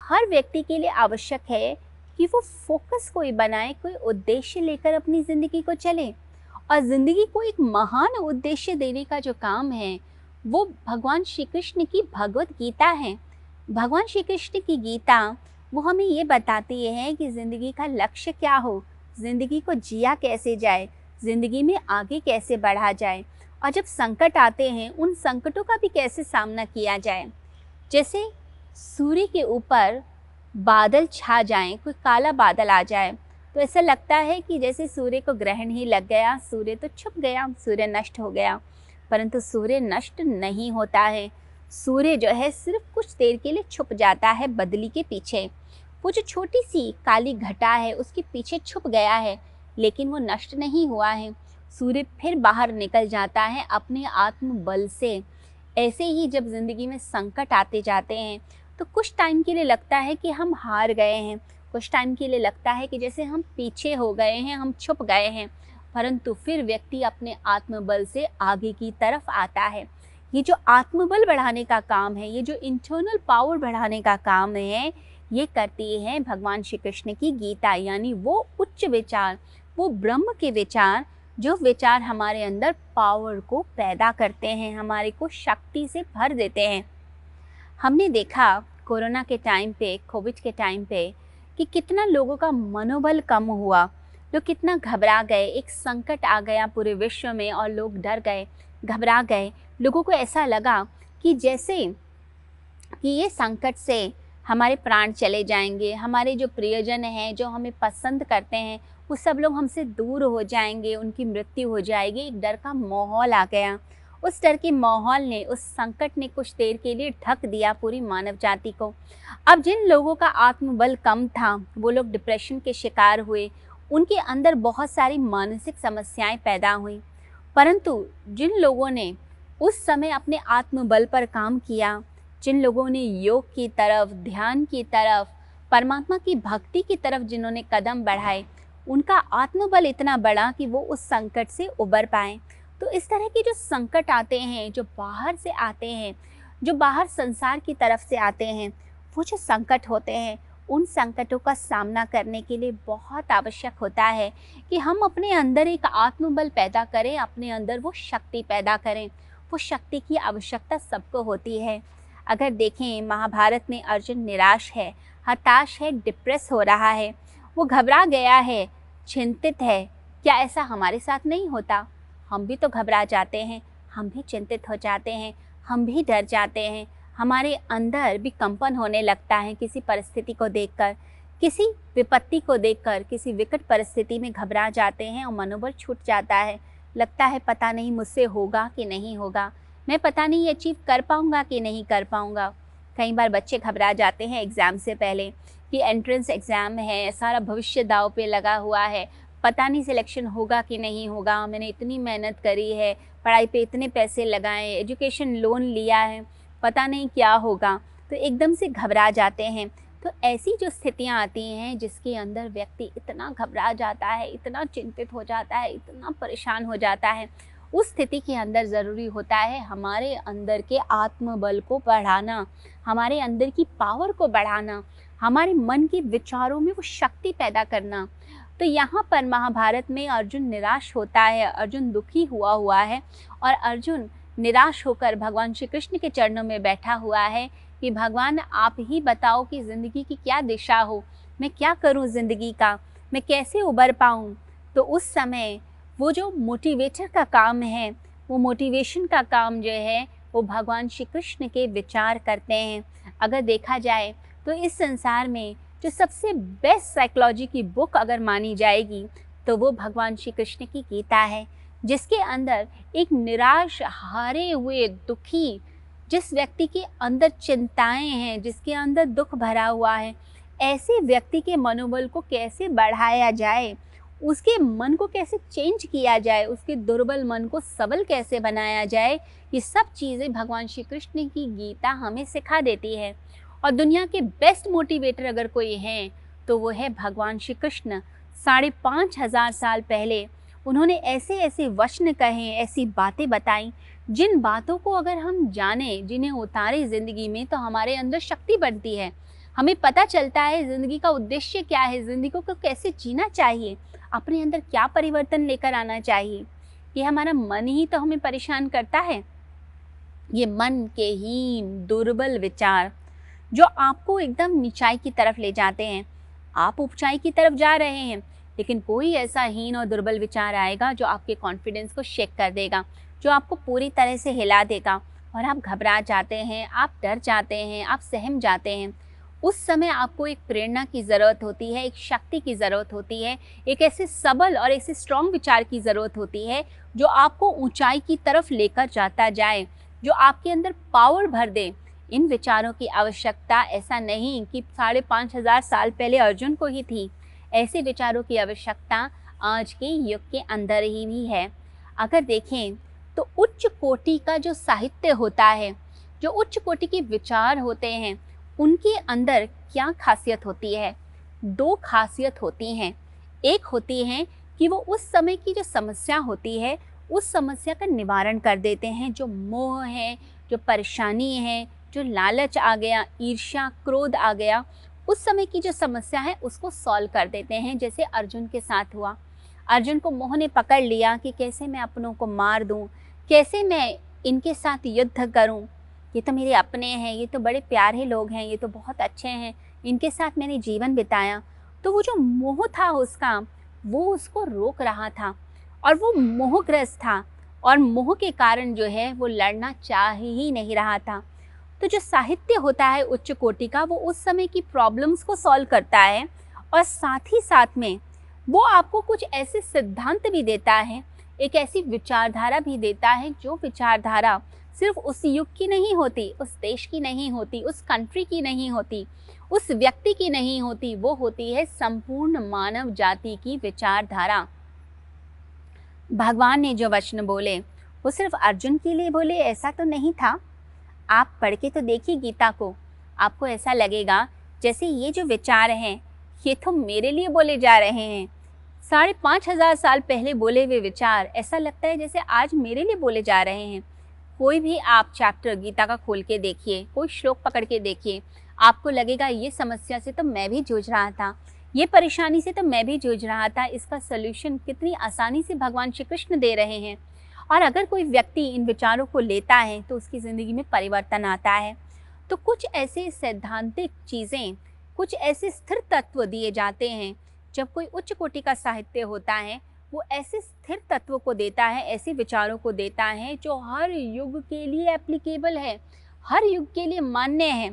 हर व्यक्ति के लिए आवश्यक है कि वो फोकस कोई बनाए, कोई उद्देश्य लेकर अपनी ज़िंदगी को चले। और ज़िंदगी को एक महान उद्देश्य देने का जो काम है वो भगवान श्री कृष्ण की भगवत गीता है। भगवान श्री कृष्ण की गीता वो हमें ये बताती है कि ज़िंदगी का लक्ष्य क्या हो, ज़िंदगी को जिया कैसे जाए, ज़िंदगी में आगे कैसे बढ़ा जाए, और जब संकट आते हैं उन संकटों का भी कैसे सामना किया जाए। जैसे सूर्य के ऊपर बादल छा जाएं, कोई काला बादल आ जाए तो ऐसा लगता है कि जैसे सूर्य को ग्रहण ही लग गया, सूर्य तो छुप गया, सूर्य नष्ट हो गया। परंतु सूर्य नष्ट नहीं होता है। सूर्य जो है सिर्फ कुछ देर के लिए छुप जाता है बदली के पीछे। वो जो छोटी सी काली घटा है उसके पीछे छुप गया है, लेकिन वो नष्ट नहीं हुआ है। सूर्य फिर बाहर निकल जाता है अपने आत्मबल से। ऐसे ही जब ज़िंदगी में संकट आते जाते हैं तो कुछ टाइम के लिए लगता है कि हम हार गए हैं, कुछ टाइम के लिए लगता है कि जैसे हम पीछे हो गए हैं, हम छुप गए हैं, परंतु फिर व्यक्ति अपने आत्मबल से आगे की तरफ आता है। ये जो आत्मबल बढ़ाने का काम है, ये जो इंटरनल पावर बढ़ाने का काम है, ये करती है भगवान श्री कृष्ण की गीता। यानी वो उच्च विचार, वो ब्रह्म के विचार, जो विचार हमारे अंदर पावर को पैदा करते हैं, हमारे को शक्ति से भर देते हैं। हमने देखा कोरोना के टाइम पे, कोविड के टाइम पे, कि कितना लोगों का मनोबल कम हुआ, लोग कितना घबरा गए। एक संकट आ गया पूरे विश्व में और लोग डर गए, घबरा गए। लोगों को ऐसा लगा कि जैसे कि ये संकट से हमारे प्राण चले जाएंगे, हमारे जो प्रियजन हैं, जो हमें पसंद करते हैं, वो सब लोग हमसे दूर हो जाएंगे, उनकी मृत्यु हो जाएगी। एक डर का माहौल आ गया। उस डर के माहौल ने, उस संकट ने कुछ देर के लिए ढक दिया पूरी मानव जाति को। अब जिन लोगों का आत्मबल कम था वो लोग डिप्रेशन के शिकार हुए, उनके अंदर बहुत सारी मानसिक समस्याएं पैदा हुई। परंतु जिन लोगों ने उस समय अपने आत्मबल पर काम किया, जिन लोगों ने योग की तरफ, ध्यान की तरफ, परमात्मा की भक्ति की तरफ जिन्होंने कदम बढ़ाए, उनका आत्मबल इतना बढ़ा कि वो उस संकट से उबर पाए। तो इस तरह के जो संकट आते हैं, जो बाहर से आते हैं, जो बाहर संसार की तरफ से आते हैं, वो जो संकट होते हैं, उन संकटों का सामना करने के लिए बहुत आवश्यक होता है कि हम अपने अंदर एक आत्मबल पैदा करें, अपने अंदर वो शक्ति पैदा करें। वो शक्ति की आवश्यकता सबको होती है। अगर देखें, महाभारत में अर्जुन निराश है, हताश है, डिप्रेस हो रहा है, वो घबरा गया है, चिंतित है। क्या ऐसा हमारे साथ नहीं होता? हम भी तो घबरा जाते हैं, हम भी चिंतित हो जाते हैं, हम भी डर जाते हैं, हमारे अंदर भी कंपन होने लगता है किसी परिस्थिति को देखकर, किसी विपत्ति को देखकर, किसी विकट परिस्थिति में घबरा जाते हैं और मनोबल छूट जाता है। लगता है पता नहीं मुझसे होगा कि नहीं होगा, मैं पता नहीं अचीव कर पाऊँगा कि नहीं कर पाऊँगा। कई बार बच्चे घबरा जाते हैं एग्ज़ाम से पहले कि एंट्रेंस एग्ज़ाम है, सारा भविष्य दांव पे लगा हुआ है, पता नहीं सिलेक्शन होगा कि नहीं होगा, मैंने इतनी मेहनत करी है, पढ़ाई पे इतने पैसे लगाए, एजुकेशन लोन लिया है, पता नहीं क्या होगा। तो एकदम से घबरा जाते हैं। तो ऐसी जो स्थितियां आती हैं जिसके अंदर व्यक्ति इतना घबरा जाता है, इतना चिंतित हो जाता है, इतना परेशान हो जाता है, उस स्थिति के अंदर ज़रूरी होता है हमारे अंदर के आत्मबल को बढ़ाना, हमारे अंदर की पावर को बढ़ाना, हमारे मन के विचारों में वो शक्ति पैदा करना। तो यहाँ पर महाभारत में अर्जुन निराश होता है, अर्जुन दुखी हुआ है और अर्जुन निराश होकर भगवान श्री कृष्ण के चरणों में बैठा हुआ है कि भगवान आप ही बताओ कि ज़िंदगी की क्या दिशा हो, मैं क्या करूँ ज़िंदगी का, मैं कैसे उबर पाऊँ। तो उस समय वो जो मोटिवेटर का काम है, वो मोटिवेशन का काम जो है वो भगवान श्री कृष्ण के विचार करते हैं। अगर देखा जाए तो इस संसार में जो सबसे बेस्ट साइकोलॉजी की बुक अगर मानी जाएगी तो वो भगवान श्री कृष्ण की गीता है, जिसके अंदर एक निराश, हारे हुए, दुखी, जिस व्यक्ति के अंदर चिंताएं हैं, जिसके अंदर दुख भरा हुआ है, ऐसे व्यक्ति के मनोबल को कैसे बढ़ाया जाए, उसके मन को कैसे चेंज किया जाए, उसके दुर्बल मन को सबल कैसे बनाया जाए, ये सब चीज़ें भगवान श्री कृष्ण की गीता हमें सिखा देती है। और दुनिया के बेस्ट मोटिवेटर अगर कोई हैं तो वो है भगवान श्री कृष्ण। 5,500 साल पहले उन्होंने ऐसे ऐसे वचन कहे, ऐसी बातें बताई, जिन बातों को अगर हम जाने, जिन्हें उतारे ज़िंदगी में, तो हमारे अंदर शक्ति बनती है, हमें पता चलता है ज़िंदगी का उद्देश्य क्या है, ज़िंदगी को कैसे जीना चाहिए, अपने अंदर क्या परिवर्तन लेकर आना चाहिए। ये हमारा मन ही तो हमें परेशान करता है। ये मन के हीन दुर्बल विचार जो आपको एकदम नीचाई की तरफ ले जाते हैं। आप ऊंचाई की तरफ जा रहे हैं, लेकिन कोई ऐसा हीन और दुर्बल विचार आएगा जो आपके कॉन्फिडेंस को शेक कर देगा, जो आपको पूरी तरह से हिला देगा और आप घबरा जाते हैं, आप डर जाते हैं, आप सहम जाते हैं। उस समय आपको एक प्रेरणा की ज़रूरत होती है, एक शक्ति की ज़रूरत होती है, एक ऐसे सबल और ऐसे स्ट्रॉन्ग विचार की ज़रूरत होती है जो आपको ऊंचाई की तरफ लेकर जाता जाए, जो आपके अंदर पावर भर दे। इन विचारों की आवश्यकता ऐसा नहीं कि 5,500 साल पहले अर्जुन को ही थी, ऐसे विचारों की आवश्यकता आज के युग के अंदर ही भी है। अगर देखें तो उच्च कोटि का जो साहित्य होता है, जो उच्च कोटि के विचार होते हैं, उनके अंदर क्या खासियत होती है? 2 खासियत होती हैं। एक होती है कि वो उस समय की जो समस्या होती है, उस समस्या का निवारण कर देते हैं। जो मोह है, जो परेशानी है, जो लालच आ गया, ईर्ष्या, क्रोध आ गया, उस समय की जो समस्या है उसको सॉल्व कर देते हैं। जैसे अर्जुन के साथ हुआ, अर्जुन को मोह ने पकड़ लिया कि कैसे मैं अपनों को मार दूं, कैसे मैं इनके साथ युद्ध करूं, ये तो मेरे अपने हैं, ये तो बड़े प्यारे लोग हैं, ये तो बहुत अच्छे हैं, इनके साथ मैंने जीवन बिताया। तो वो जो मोह था उसका, वो उसको रोक रहा था और वो मोहग्रस्त था और मोह के कारण जो है वो लड़ना चाह ही नहीं रहा था। तो जो साहित्य होता है उच्च कोटि का, वो उस समय की प्रॉब्लम्स को सॉल्व करता है और साथ ही साथ में वो आपको कुछ ऐसे सिद्धांत भी देता है, एक ऐसी विचारधारा भी देता है जो विचारधारा सिर्फ उस युग की नहीं होती, उस देश की नहीं होती, उस कंट्री की नहीं होती, उस व्यक्ति की नहीं होती, वो होती है संपूर्ण मानव जाति की विचारधारा। भगवान ने जो वचन बोले वो सिर्फ अर्जुन के लिए बोले ऐसा तो नहीं था। आप पढ़ के तो देखिए गीता को, आपको ऐसा लगेगा जैसे ये जो विचार हैं ये तो मेरे लिए बोले जा रहे हैं। 5,500 साल पहले बोले हुए विचार ऐसा लगता है जैसे आज मेरे लिए बोले जा रहे हैं। कोई भी आप चैप्टर गीता का खोल के देखिए, कोई श्लोक पकड़ के देखिए, आपको लगेगा ये समस्या से तो मैं भी जूझ रहा था, ये परेशानी से तो मैं भी जूझ रहा था, इसका सलूशन कितनी आसानी से भगवान श्री कृष्ण दे रहे हैं। और अगर कोई व्यक्ति इन विचारों को लेता है तो उसकी ज़िंदगी में परिवर्तन आता है। तो कुछ ऐसे सैद्धांतिक चीज़ें, कुछ ऐसे स्थिर तत्व दिए जाते हैं। जब कोई उच्च कोटि का साहित्य होता है वो ऐसे स्थिर तत्व को देता है, ऐसे विचारों को देता है जो हर युग के लिए एप्लीकेबल है, हर युग के लिए मान्य है।